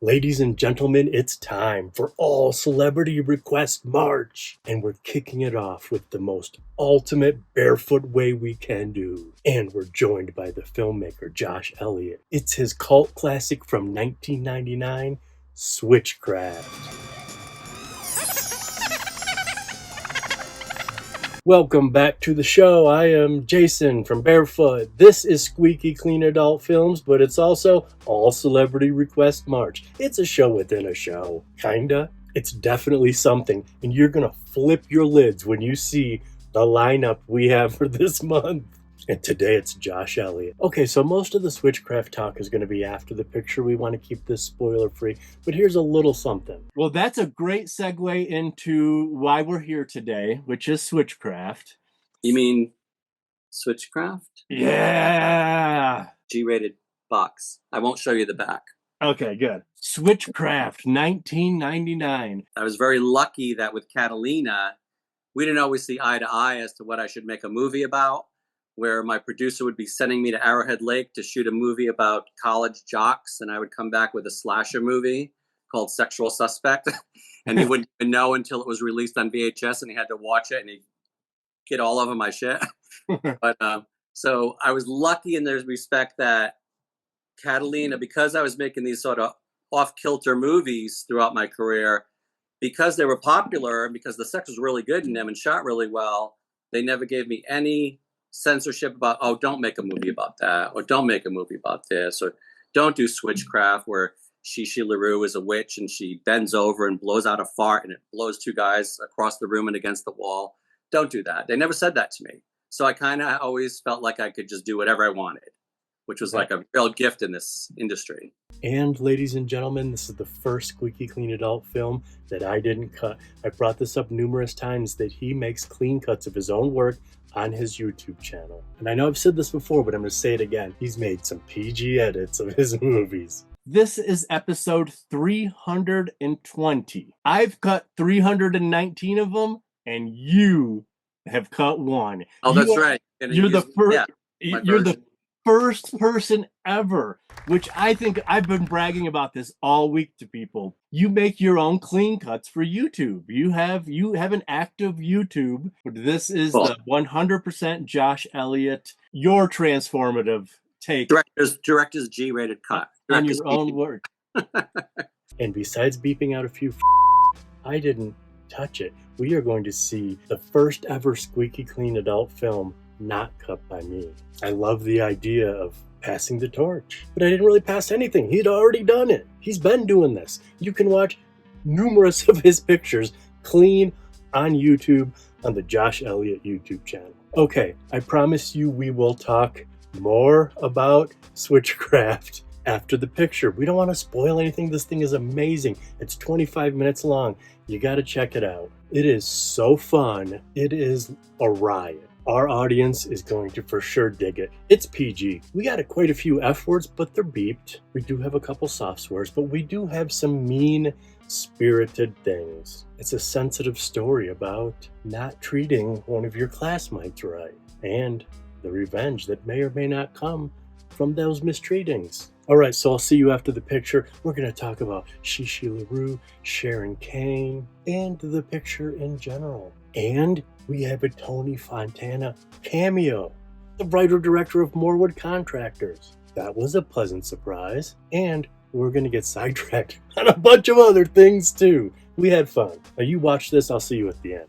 Ladies and gentlemen, it's time for All Celebrity Request March. And we're kicking it off with the most ultimate barefoot way we can do. And we're joined by the filmmaker Josh Eliot. It's his cult classic from 1999, Switchcraft. Welcome back to the show. I am Jason from Barefoot. This is Squeaky Clean Adult Films, but it's also All Celebrity Request March. It's a show within a show. Kinda. It's definitely something, and you're gonna flip your lids when you see the lineup we have for this month. And today it's Josh Eliot. Okay, so most of the Switchcraft talk is going to be after the picture. We want to keep this spoiler free, but here's a little something. Well, that's a great segue into why we're here today, which is Switchcraft. You mean Switchcraft? Yeah! G-rated box. I won't show you the back. Okay, good. Switchcraft, 1999. I was very lucky that with Catalina, we didn't always see eye to eye as to what I should make a movie about, where my producer would be sending me to Arrowhead Lake to shoot a movie about college jocks, and I would come back with a slasher movie called Sexual Suspect, and he wouldn't even know until it was released on VHS, and he had to watch it, and he'd get all over my shit. But so I was lucky in the respect that Catalina, because I was making these sort of off-kilter movies throughout my career, because they were popular, and because the sex was really good in them and shot really well, they never gave me any censorship about, oh, don't make a movie about that, or don't make a movie about this, or don't do Switchcraft where LaRue is a witch and she bends over and blows out a fart and it blows two guys across the room and against the wall. Don't do that. They never said that to me. So I kind of always felt like I could just do whatever I wanted, which was like a real gift in this industry. And ladies and gentlemen, this is the first Squeaky Clean Adult film that I didn't cut. I brought this up numerous times that he makes clean cuts of his own work on his YouTube channel. And I know I've said this before, but I'm going to say it again. He's made some PG edits of his movies. This is episode 320. I've cut 319 of them, and you have cut one. Oh, that's right. You're the first. You're the first person ever, which I think I've been bragging about this all week to people. You make your own clean cuts for YouTube. You have an active YouTube. This is the 100% Josh Eliot, your transformative take. Director's G-rated cut. On your own work. And besides beeping out a few I didn't touch it. We are going to see the first ever Squeaky Clean Adult film not cut by me. I love the idea of passing the torch, but I didn't really pass anything. He'd already done it. He's been doing this. You can watch numerous of his pictures clean on YouTube on the Josh Eliot YouTube channel. Okay, I promise you we will talk more about Switchcraft after the picture. We don't want to spoil anything. This thing is amazing. It's 25 minutes long. You got to check it out. It is so fun. It is a riot. Our audience is going to for sure dig it. It's PG. We got quite a few F words, but they're beeped. We do have a couple soft swears, but we do have some mean-spirited things. It's a sensitive story about not treating one of your classmates right, and the revenge that may or may not come from those mistreatings. All right, so I'll see you after the picture. We're going to talk about LaRue, Sharon Kane, and the picture in general. And we have a Tony Fontana cameo, the writer-director of Morewood Contractors. That was a pleasant surprise. And we're going to get sidetracked on a bunch of other things, too. We had fun. Now, you watch this. I'll see you at the end.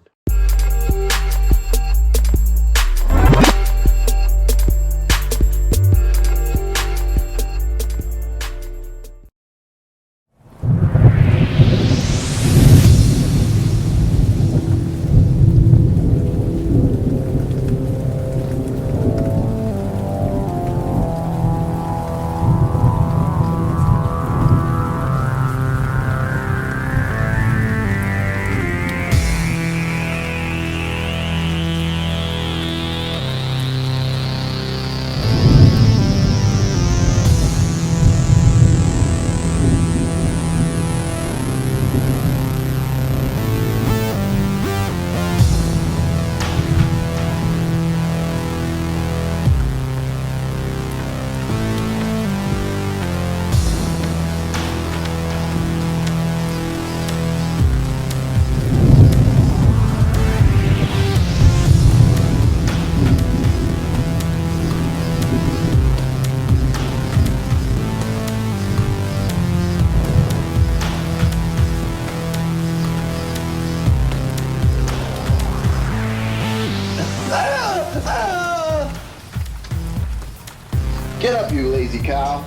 Cal.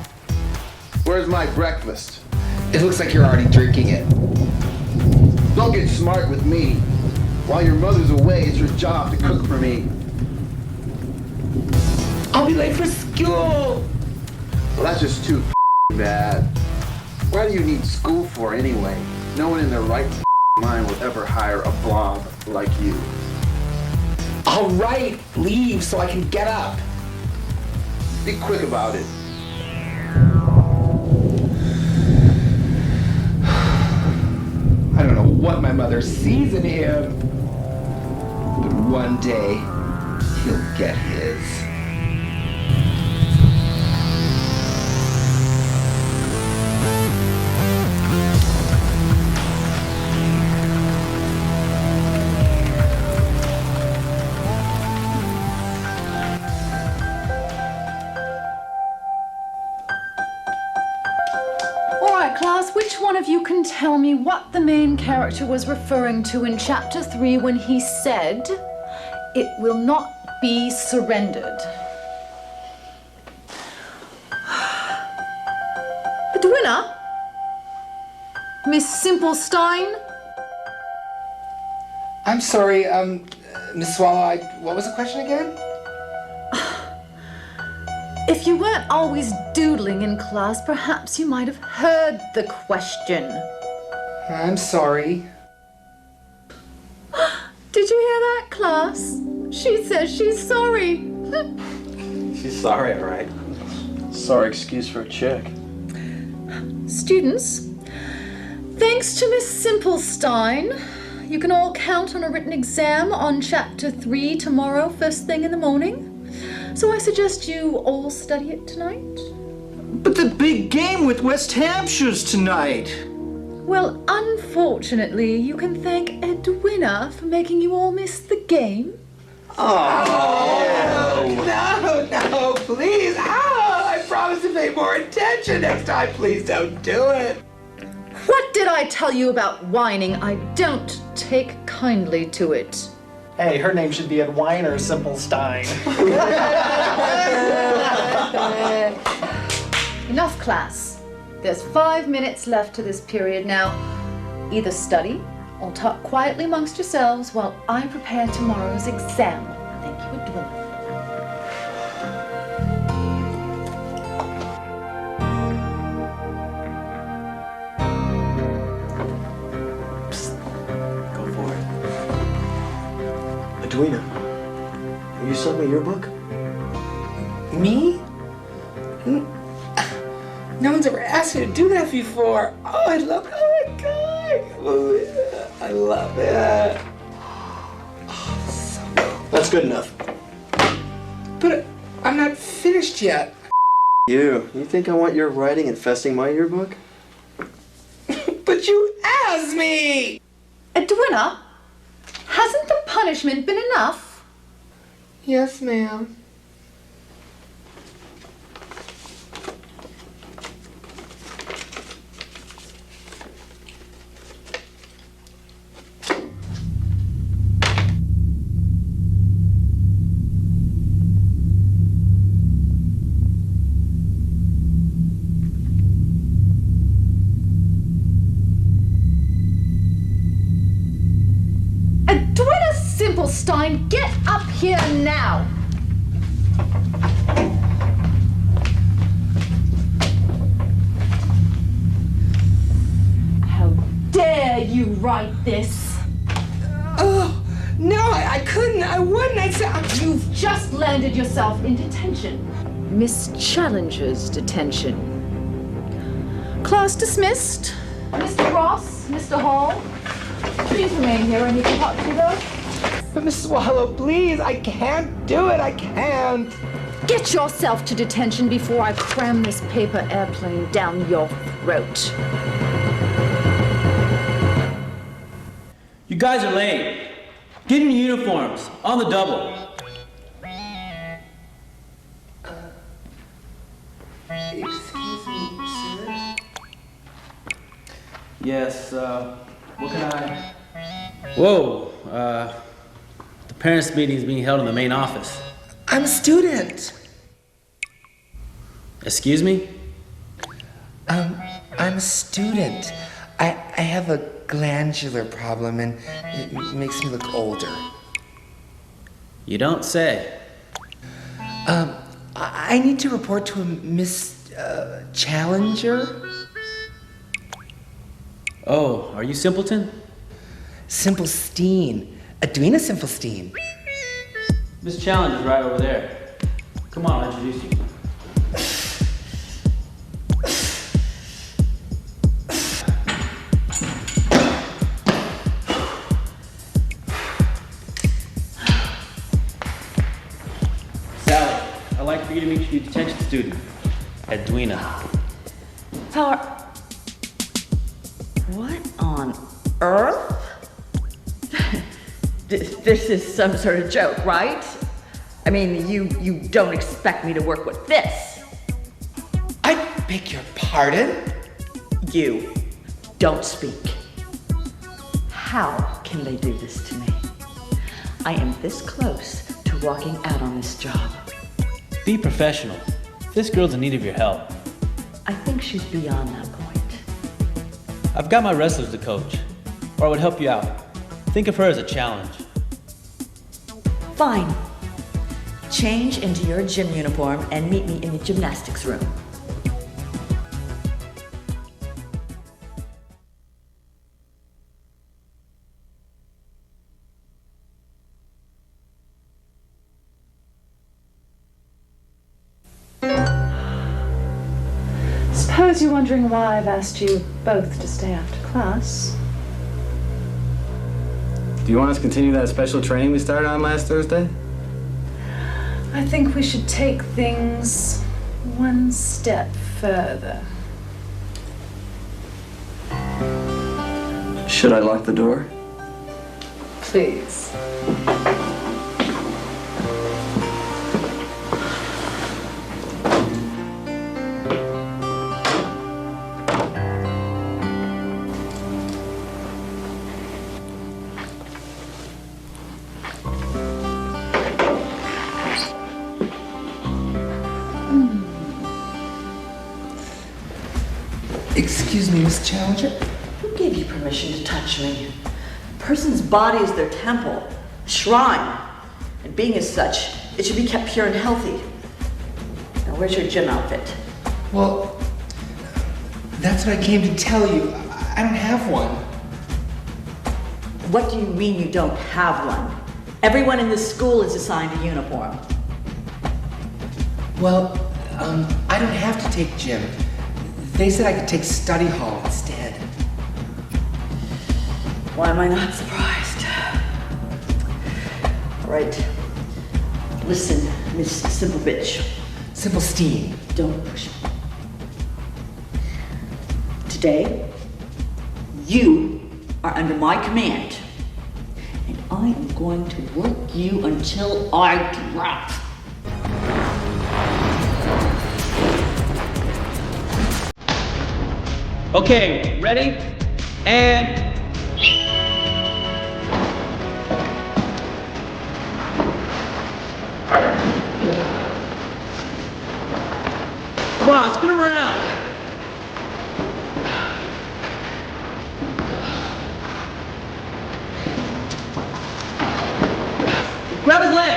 Where's my breakfast? It looks like you're already drinking it. Don't get smart with me. While your mother's away, it's your job to cook for me. I'll be late for school. Well, that's just too bad. Why do you need school for anyway? No one in their right mind would ever hire a blob like you. All right, leave so I can get up. Be quick about it. I don't know what my mother sees in him, but one day he'll get his. Which one of you can tell me what the main character was referring to in Chapter 3 when he said, "It will not be surrendered"? Edwina? Miss Simplestein? I'm sorry, Miss Swallow, what was the question again? If you weren't always doodling in class, perhaps you might have heard the question. I'm sorry. Did you hear that, class? She says she's sorry. She's sorry, all right. Sorry excuse for a chick. Students, thanks to Miss Simplestein, you can all count on a written exam on Chapter 3 tomorrow, first thing in the morning. So I suggest you all study it tonight. But the big game with West Hampshire's tonight. Well, unfortunately, you can thank Edwina for making you all miss the game. Oh, no, please. I promise to pay more attention next time. Please don't do it. What did I tell you about whining? I don't take kindly to it. Hey, her name should be Edwina Simplestein. Enough, class. There's 5 minutes left to this period now. Either study or talk quietly amongst yourselves while I prepare tomorrow's exam. Thank you, Edwina. Go for it. Edwina, will you send me your book? Me? No one's ever asked me to do that before. Oh, I love it. Oh my God. Oh, yeah. I love it. Oh, so That's good enough. But I'm not finished yet. You think I want your writing infesting my yearbook? But you asked me! Edwina, hasn't the punishment been enough? Yes, ma'am. Simplestein, get up here now! How dare you write this? Oh, no, I couldn't. I wouldn't. I said... You've just landed yourself in detention. Miss Challenger's detention. Class dismissed. Mr. Ross, Mr. Hall, please remain here. I need to talk to you, though. But Miss Swallow, please, I can't do it. I can't. Get yourself to detention before I cram this paper airplane down your throat. You guys are late. Get in your uniforms, on the double. Excuse me, sir? Yes, what can I... Whoa, the parents' meeting is being held in the main office. I'm a student. Excuse me? I'm a student. I have a glandular problem and it makes me look older. You don't say. I need to report to a Miss Challenger. Oh, are you Simpleton? Simplestein. Edwina Simplestein. Miss Challenge is right over there. Come on, I'll introduce you. Sally, I'd like for you to meet your detention student, Edwina. What on earth? This is some sort of joke, right? I mean, you don't expect me to work with this. I beg your pardon? You don't speak. How can they do this to me? I am this close to walking out on this job. Be professional. This girl's in need of your help. I think she's beyond that point. I've got my wrestlers to coach, or I would help you out. Think of her as a challenge. Fine. Change into your gym uniform and meet me in the gymnastics room. Suppose you're wondering why I've asked you both to stay after class. Do you want us to continue that special training we started on last Thursday? I think we should take things one step further. Should I lock the door? Please. Excuse me, Miss Challenger? Who gave you permission to touch me? A person's body is their temple, a shrine. And being as such, it should be kept pure and healthy. Now, where's your gym outfit? Well, that's what I came to tell you. I don't have one. What do you mean you don't have one? Everyone in this school is assigned a uniform. Well, I don't have to take gym. They said I could take study hall instead. Why am I not surprised? All right. Listen, Miss Simple Bitch. Simplestein. Don't push me. Today, you are under my command. And I am going to work you until I drop. Okay, ready? And... Come on, spin around. Grab his leg.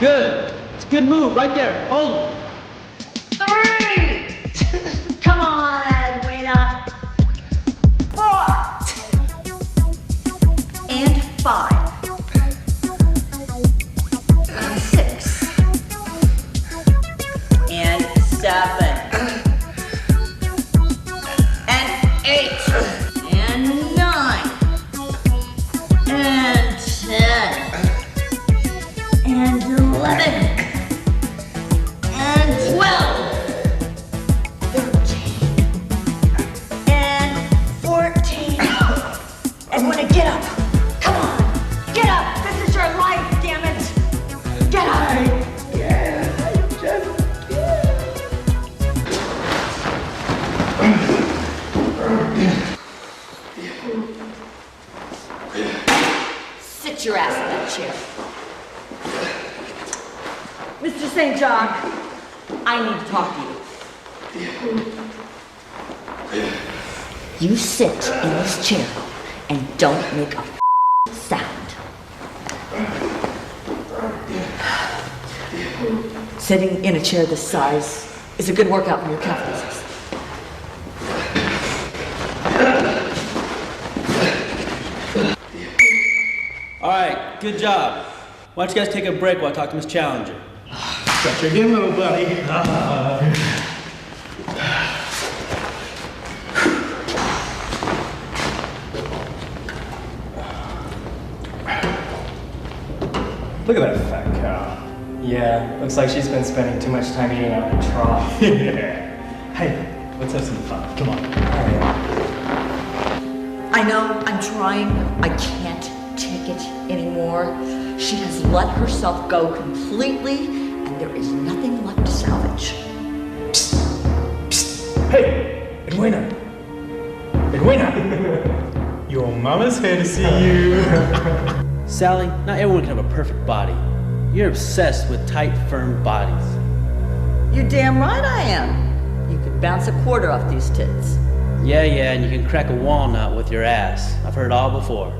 Good. It's a good move right there. Hold him. 3. Come on, Edwina. 4. And 5. And 6. And 7. And 8. And 9. And 10. And 11. And 12. 13. And 14. And when I get up, come on. Mr. St. John, I need to talk to you. You sit in this chair and don't make a sound. Sitting in a chair this size is a good workout for your calf muscles. All right, good job. Why don't you guys take a break while I talk to Miss Challenger? Got your game, little buddy. Look at that fat cow. Yeah, looks like she's been spending too much time eating out in the trough. Yeah. Hey, let's have some fun. Come on. I know, I'm trying. I can't take it anymore. She has let herself go completely, and there is nothing left to salvage. Hey, Edwina. Edwina. Your mama's here to see you. Sally, not everyone can have a perfect body. You're obsessed with tight, firm bodies. You're damn right I am. You could bounce a quarter off these tits. Yeah, and you can crack a walnut with your ass. I've heard it all before.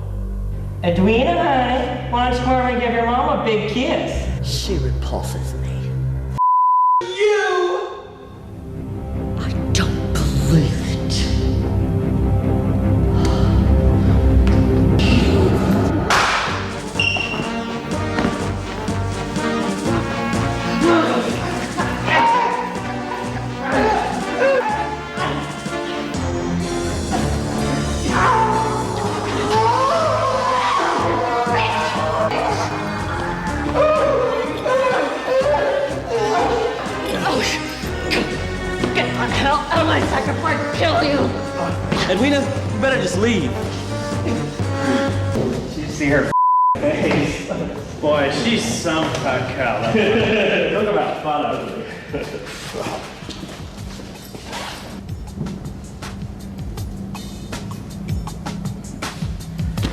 Edwina, honey, why don't you go over and give your mom a big kiss? She repulses me. You! I don't believe it. Edwina, you better just leave. Did you see her face? Boy, she's some fat cow. Talk about fun ugly.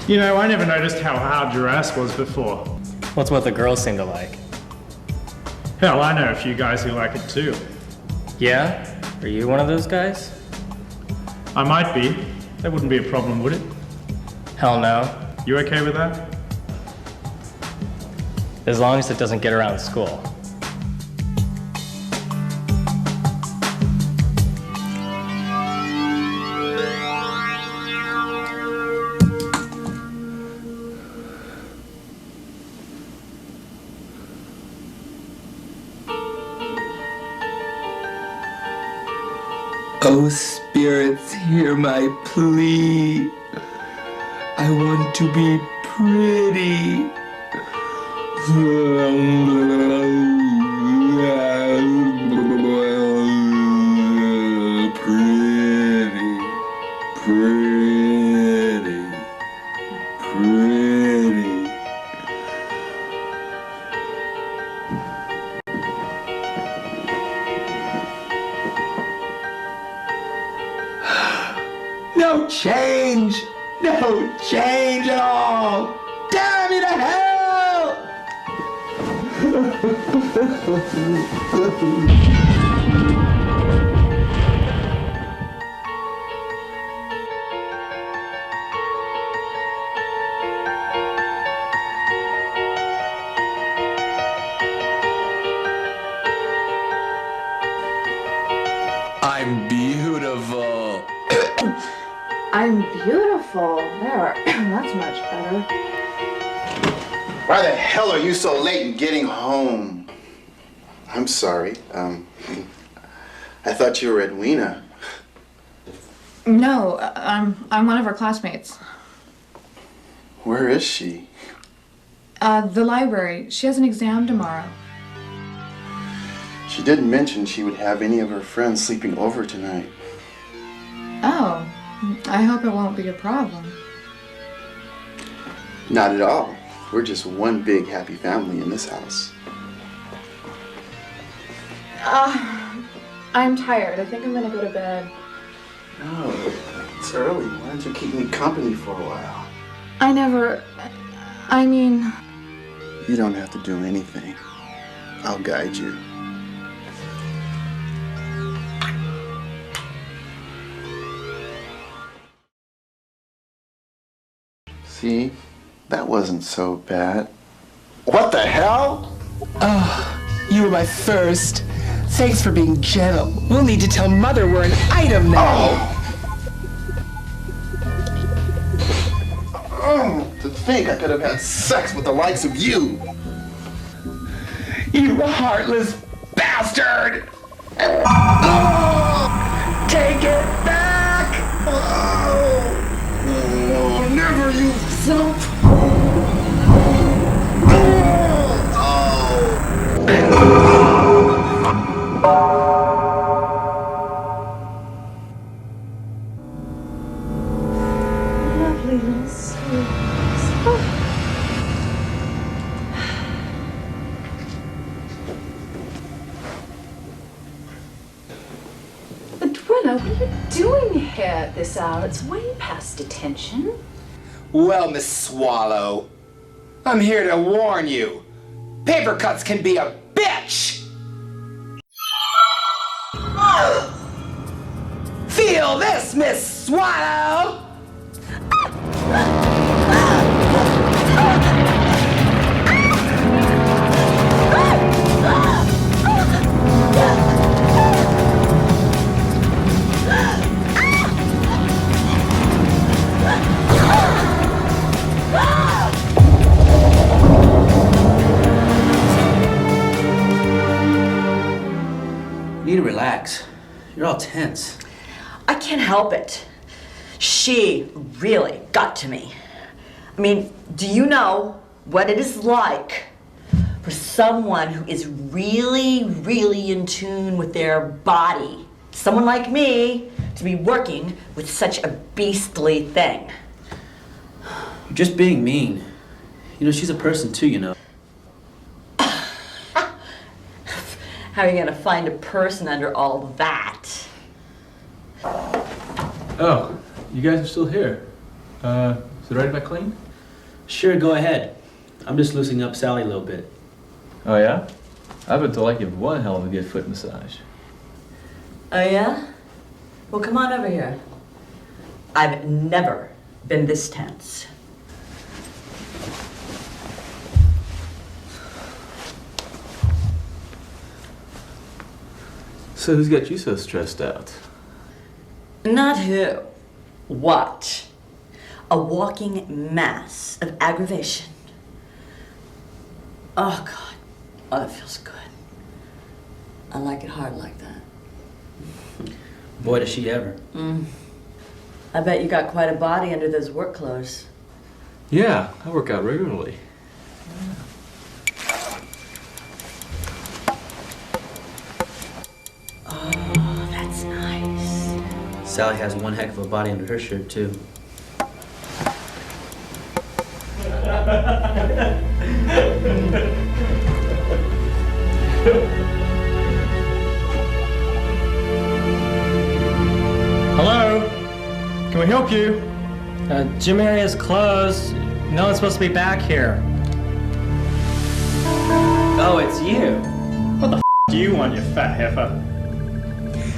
You know, I never noticed how hard your ass was before. What's what the girls seem to like? Hell, I know a few guys who like it too. Yeah? Are you one of those guys? I might be. That wouldn't be a problem, would it? Hell no. You okay with that? As long as it doesn't get around school. Oh, spirits, hear my plea. I want to be pretty. Pretty. No change at all. Damn me to hell! I'm beautiful. I'm beautiful. There. That's much better. Why the hell are you so late in getting home? I'm sorry. I thought you were Edwina. No, I'm one of her classmates. Where is she? The library. She has an exam tomorrow. She didn't mention she would have any of her friends sleeping over tonight. Oh, I hope it won't be a problem. Not at all. We're just one big happy family in this house. I'm tired. I think I'm gonna go to bed. No, it's early. Why don't you keep me company for a while? I mean... You don't have to do anything. I'll guide you. See? That wasn't so bad. What the hell? Oh, you were my first. Thanks for being gentle. We'll need to tell Mother we're an item now. Oh, to think I could have had sex with the likes of you. You heartless bastard! Oh, take it back! Oh, never, you thump! Lovely little souls. Adrena, what are you doing here at this hour? It's way past detention. Well, Miss Swallow, I'm here to warn you. Paper cuts can be a bitch! Feel this, Miss Swallow! You need to relax. You're all tense. I can't help it. She really got to me. I mean, do you know what it is like for someone who is really, really in tune with their body, someone like me, to be working with such a beastly thing? You're just being mean. You know, she's a person too, you know. How are you gonna find a person under all that? Oh, you guys are still here. Is it right if I clean? Sure, go ahead. I'm just loosening up Sally a little bit. Oh yeah? I've been told I give one hell of a good foot massage. Oh yeah? Well, come on over here. I've never been this tense. So who's got you so stressed out? Not who. What? A walking mass of aggravation. Oh, God. Oh, that feels good. I like it hard like that. Boy, does she ever. I bet you got quite a body under those work clothes. Yeah, I work out regularly. Oh, that's nice. Sally has one heck of a body under her shirt, too. Hello? Can we help you? Gym area is closed. No one's supposed to be back here. Oh, it's you. What the do you want, you fat heifer?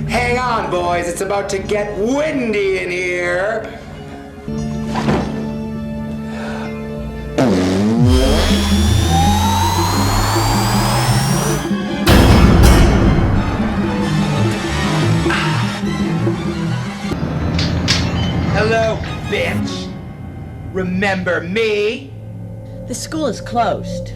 Hang on, boys. It's about to get windy in here. Hello, bitch. Remember me? The school is closed.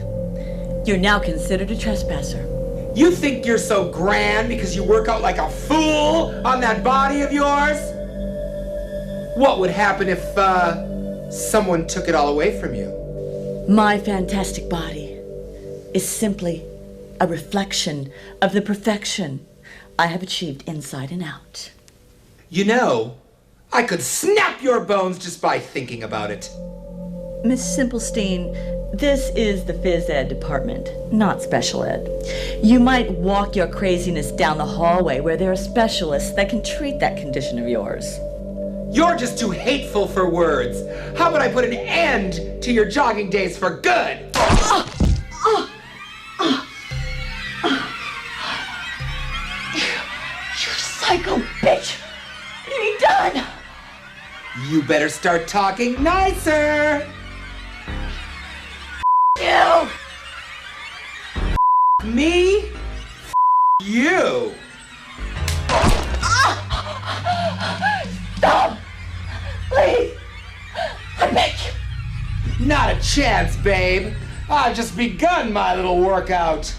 You're now considered a trespasser. You think you're so grand because you work out like a fool on that body of yours? What would happen if, someone took it all away from you? My fantastic body is simply a reflection of the perfection I have achieved inside and out. You know, I could snap your bones just by thinking about it. Miss Simplestein, this is the phys ed department, not special ed. You might walk your craziness down the hallway where there are specialists that can treat that condition of yours. You're just too hateful for words. How about I put an end to your jogging days for good? psycho bitch! What have you done? You better start talking nicer! You! Me? You! Stop! Please! I beg you! Not a chance, babe. I've just begun my little workout.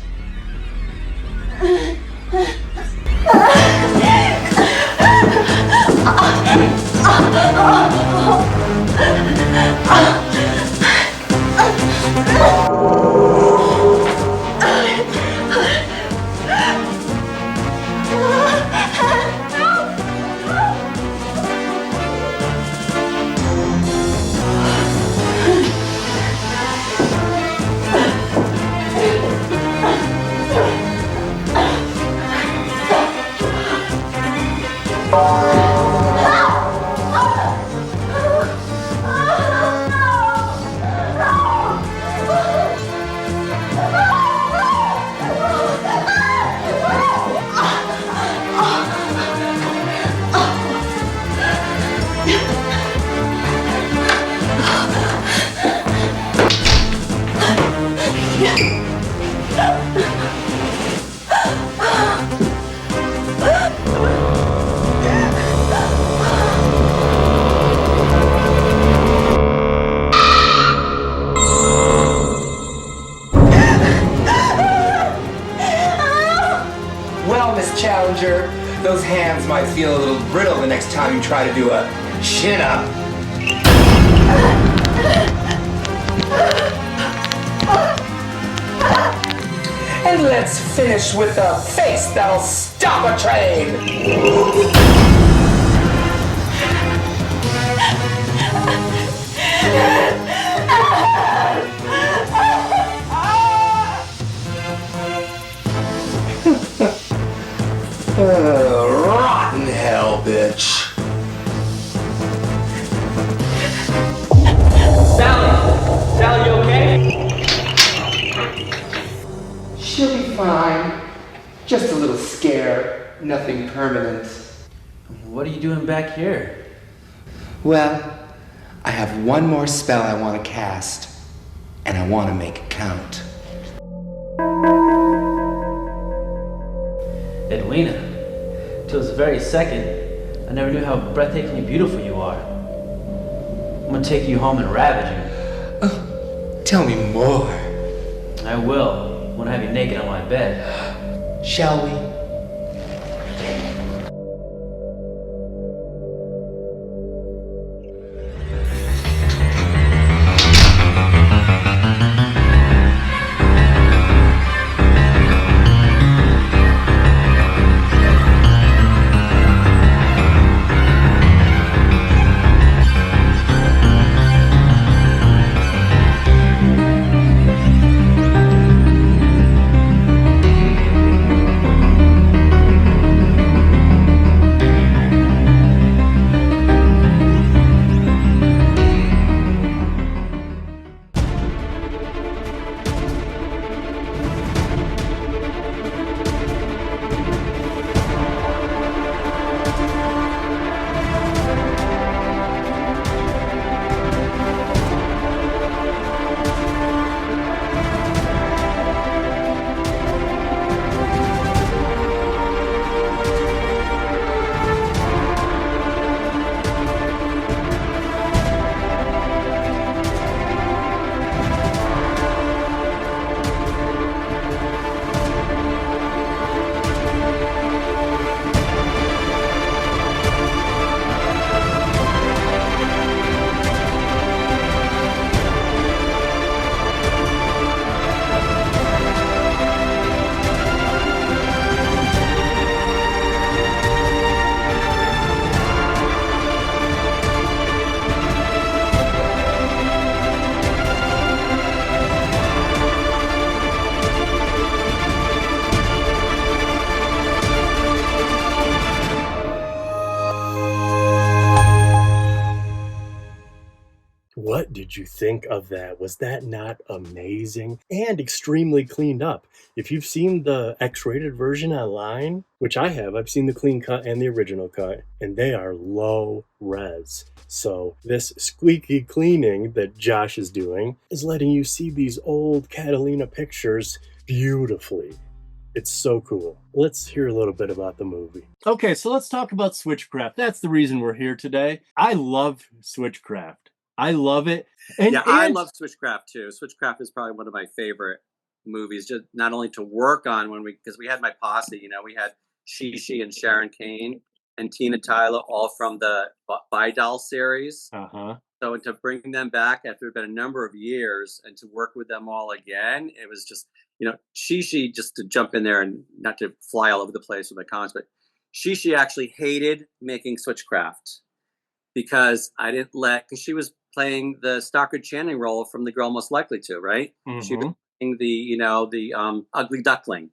Challenger, those hands might feel a little brittle the next time you try to do a chin-up. And let's finish with a face that'll stop a train. Rotten hell, bitch. Sally! Sally, you okay? She'll be fine. Just a little scare. Nothing permanent. What are you doing back here? Well, I have one more spell I want to cast, and I want to make it count. Edwina, till this very second, I never knew how breathtakingly beautiful you are. I'm gonna take you home and ravage you. Tell me more. I will, when I have you naked on my bed. Shall we? did you think of that? Was that not amazing? And extremely cleaned up. If you've seen the X-rated version online, which I have, I've seen the clean cut and the original cut, and they are low res. So this squeaky cleaning that Josh is doing is letting you see these old Catalina pictures beautifully. It's so cool. Let's hear a little bit about the movie. Okay, so let's talk about Switchcraft. That's the reason we're here today. I love Switchcraft. I love it. I love Switchcraft too. Switchcraft is probably one of my favorite movies, just not only to work on because we had my posse, we had Shishi and Sharon Kane and Tina Tyler, all from the Vidal series. So to bring them back after it's been a number of years and to work with them all again, it was just, Shishi, just to jump in there and not to fly all over the place with my comments, but Shishi actually hated making Switchcraft because because she was playing the Stockard Channing role from The Girl Most Likely To, right? She was playing the ugly duckling,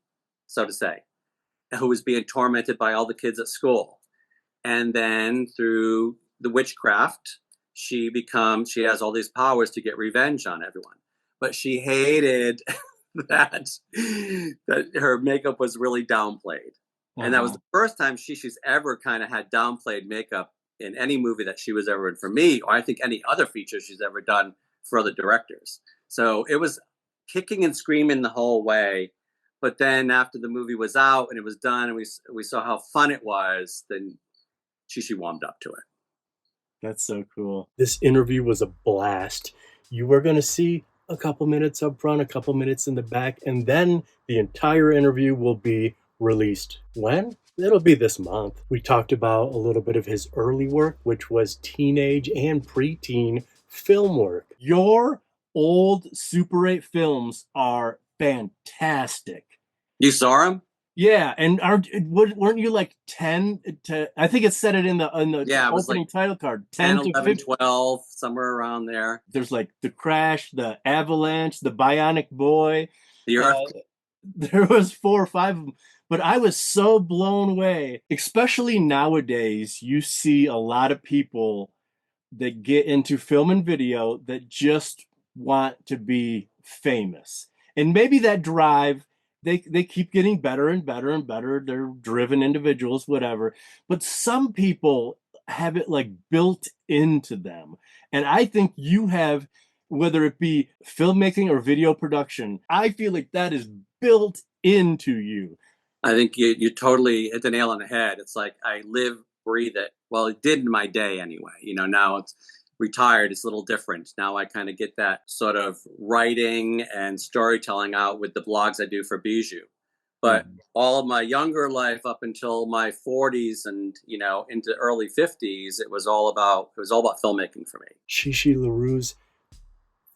so to say, who was being tormented by all the kids at school. And then through the witchcraft, she has all these powers to get revenge on everyone. But she hated that her makeup was really downplayed. And that was the first time she's ever kind of had downplayed makeup in any movie that she was ever in for me, or I think any other feature she's ever done for other directors. So it was kicking and screaming the whole way. But then after the movie was out and it was done and we saw how fun it was, then she warmed up to it. That's so cool. This interview was a blast. You were going to see a couple minutes up front, a couple minutes in the back, and then the entire interview will be released. When? It'll be this month. We talked about a little bit of his early work, which was teenage and preteen film work. Your old Super 8 films are fantastic. You saw them? Yeah, and weren't you like 10 to? I think it said it in the opening title card. 10 to 11, 12, somewhere around there. There's like The Crash, The Avalanche, The Bionic Boy. The Earth. There was 4 or 5 of them. But I was so blown away, especially nowadays. You see a lot of people that get into film and video that just want to be famous. And maybe that drive, they keep getting better and better and better. They're driven individuals, whatever. But some people have it like built into them. And I think you have, whether it be filmmaking or video production, I feel like that is built into you. I think you totally hit the nail on the head. It's like I live, breathe it. Well, it did in my day anyway. Now it's retired. It's a little different. Now I kind of get that sort of writing and storytelling out with the blogs I do for Bijou. But all of my younger life up until my 40s and, into early 50s, it was all about filmmaking for me. Shishi LaRue's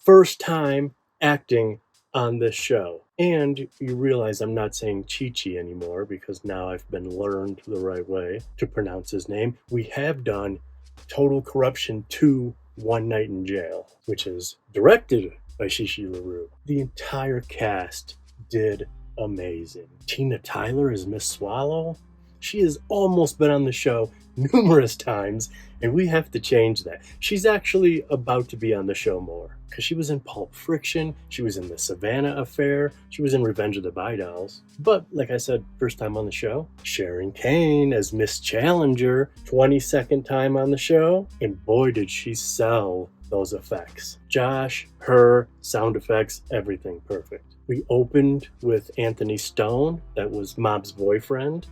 first time acting on this show. And you realize I'm not saying Chi-Chi anymore because now I've been learned the right way to pronounce his name. We have done Total Corruption 2, One Night in Jail, which is directed by Shishi LaRue. The entire cast did amazing. Tina Tyler is Miss Swallow. She has almost been on the show numerous times, and we have to change that. She's actually about to be on the show more because she was in Pulp Friction, she was in the Savannah Affair, she was in Revenge of the Vidals. But like I said, first time on the show. Sharon Kane as Miss Challenger, 22nd time on the show, and boy did she sell those effects. Josh, her, sound effects, everything perfect. We opened with Anthony Stone, that was Mob's boyfriend.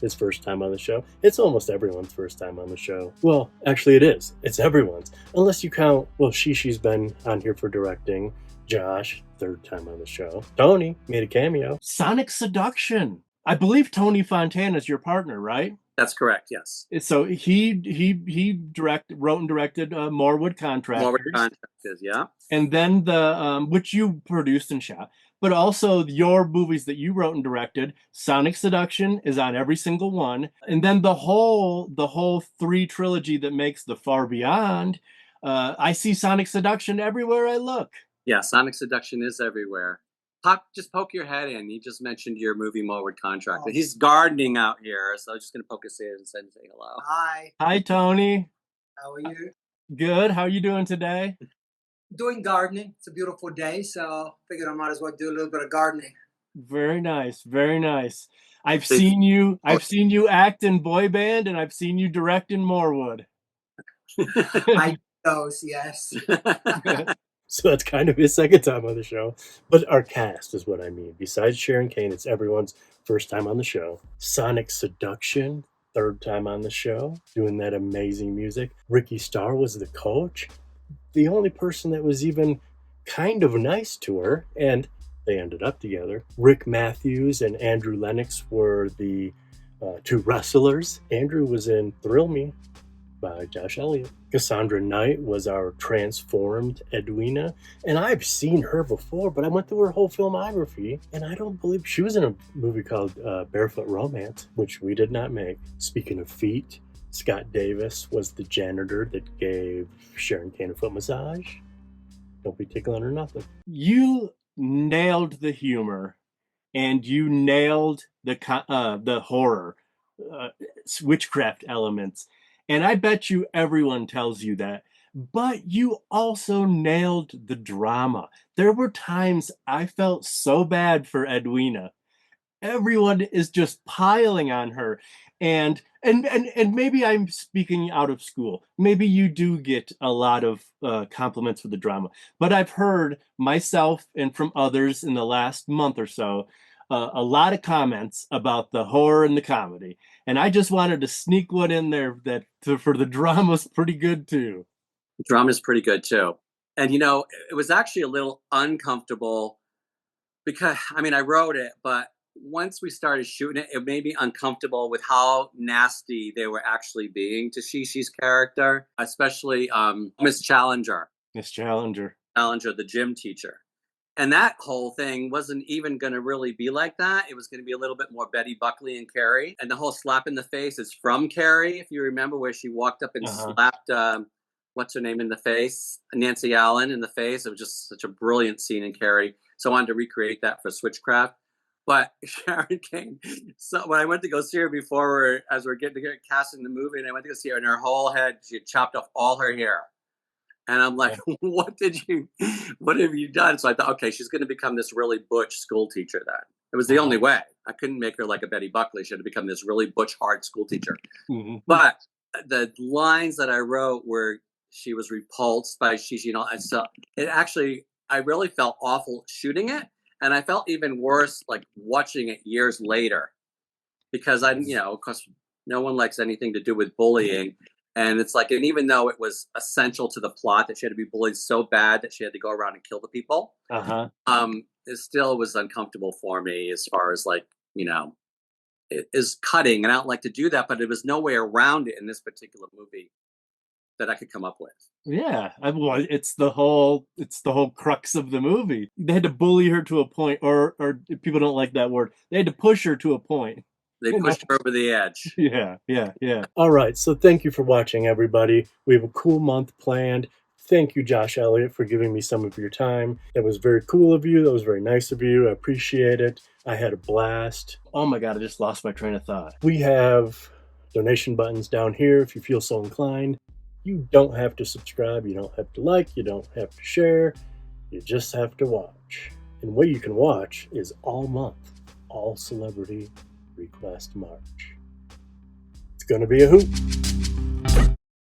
His first time on the show. It's almost everyone's first time on the show. Well, actually it is. It's everyone's. Unless you count, Shishi's been on here for directing. Josh, third time on the show. Tony made a cameo. Sonic Seduction. I believe Tony Fontana is your partner, right? That's correct, yes. So he wrote and directed Morewood Contractors. Morewood Contractors, yeah. And then the which you produced and shot. But also your movies that you wrote and directed, Sonic Seduction is on every single one. And then the whole 3 trilogy that makes The Far Beyond, I see Sonic Seduction everywhere I look. Yeah, Sonic Seduction is everywhere. Just poke your head in. You just mentioned your movie Morewood Contractor. Oh. He's gardening out here, so I'm just going to poke his head and say hello. Hi. Hi, Tony. How are you? Good. How are you doing today? doing gardening. It's a beautiful day, so figured I might as well do a little bit of gardening. Very nice, very nice. I've seen you act in boy band, and I've seen you direct in Morewood. I those, yes. So that's kind of his second time on the show. But our cast is what I mean. Besides Sharon Kane, it's everyone's first time on the show. Sonic Seduction, third time on the show, doing that amazing music. Ricky Starr was the coach. The only person that was even kind of nice to her, and they ended up together. Rick Matthews and Andrew Lennox were the two wrestlers. Andrew was in Thrill Me by Josh Eliot. Cassandra Knight was our transformed Edwina, and I've seen her before, but I went through her whole filmography, and I don't believe she was in a movie called Barefoot Romance, which we did not make. Speaking of feet, Scott Davis was the janitor that gave Sharon Kane a foot massage. Don't be tickling her nothing. You nailed the humor, and you nailed the horror, Switchcraft elements. And I bet you everyone tells you that. But you also nailed the drama. There were times I felt so bad for Edwina. Everyone is just piling on her. And maybe I'm speaking out of school. Maybe you do get a lot of compliments for the drama. But I've heard myself and from others in the last month or so, a lot of comments about the horror and the comedy. And I just wanted to sneak one in there for the drama's pretty good too. The drama's pretty good too. And it was actually a little uncomfortable because, I wrote it, but once we started shooting it, it made me uncomfortable with how nasty they were actually being to Shishi's character, especially Miss Challenger. Miss Challenger, the gym teacher. And that whole thing wasn't even going to really be like that. It was going to be a little bit more Betty Buckley and Carrie. And the whole slap in the face is from Carrie, if you remember, where she walked up and slapped, what's her name in the face? Nancy Allen in the face. It was just such a brilliant scene in Carrie. So I wanted to recreate that for Switchcraft. But Sharon Kane, so when I went to go see her before, as we're getting to get cast in the movie, and I went to go see her, and her whole head, she had chopped off all her hair. And I'm like, what have you done? So I thought, okay, she's going to become this really butch school teacher then. It was the only way. I couldn't make her like a Betty Buckley. She had to become this really butch, hard school teacher. Mm-hmm. But the lines that I wrote where she was repulsed by Shishi, and so it actually, I really felt awful shooting it. And I felt even worse, like watching it years later, because of course, no one likes anything to do with bullying. And it's like, and even though it was essential to the plot that she had to be bullied so bad that she had to go around and kill the people, it still was uncomfortable for me as far as it is cutting. And I don't like to do that, but there was no way around it in this particular movie that I could come up with. Yeah, it's the whole crux of the movie. They had to bully her to a point, or people don't like that word. They had to push her to a point. They pushed her over the edge. Yeah. All right, so thank you for watching, everybody. We have a cool month planned. Thank you, Josh Eliot, for giving me some of your time. That was very cool of you. That was very nice of you. I appreciate it. I had a blast. Oh my God, I just lost my train of thought. We have donation buttons down here if you feel so inclined. You don't have to subscribe. You don't have to like. You don't have to share. You just have to watch. And what you can watch is all month, all Celebrity Request March. It's going to be a hoot.